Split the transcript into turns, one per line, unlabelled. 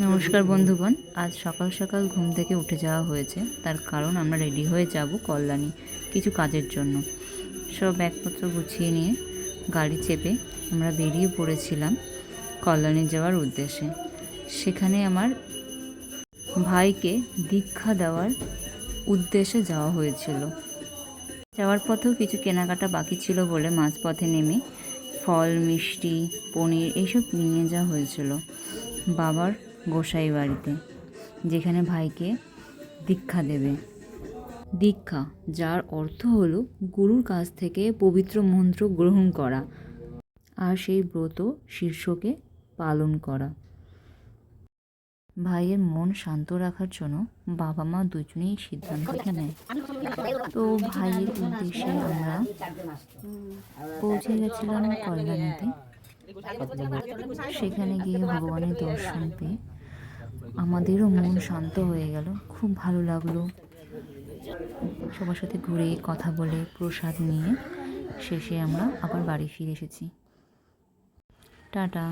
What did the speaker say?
নমস্কার বন্ধুগণ, আজ সকাল সকাল ঘুম থেকে উঠে যাওয়া হয়েছে। তার কারণ আমরা রেডি হয়ে যাব কল্যাণী কিছু কাজের জন্য। সব ব্যাগপত্র গুছিয়ে নিয়ে গাড়ি চেপে আমরা বেরিয়ে পড়েছিলাম কল্যাণী যাওয়ার উদ্দেশ্যে। সেখানে আমার ভাইকে দীক্ষা দেওয়ার উদ্দেশ্যে যাওয়া হয়েছিল। যাওয়ার পথেও কিছু কেনাকাটা বাকি ছিল বলে মাঝপথে নেমে ফল, মিষ্টি, পনির এইসব নিয়ে যাওয়া হয়েছিল বাবার গোসাই বাড়িতে, যেখানে ভাইকে দীক্ষা দেবে। দীক্ষা, যার অর্থ হলো গুরুর কাছ থেকে পবিত্র মন্ত্র গ্রহণ করা আর সেই ব্রত শীর্ষকে পালন করা। ভাইয়ের মন শান্ত রাখার জন্য বাবা মা দুজনেই সিদ্ধান্তটা নেয়। তো ভাইয়ের উদ্দেশ্যে আমরা পৌঁছে গেছিলাম কল্যাণীতে। সেখানে গিয়ে ভগবানের দর্শন পেয়ে আমাদেরও মন শান্ত হয়ে গেল, খুব ভালো লাগলো। সবার সাথে ঘুরে কথা বলে প্রসাদ নিয়ে শেষে আমরা আবার বাড়ি ফিরে এসেছি। টাটা।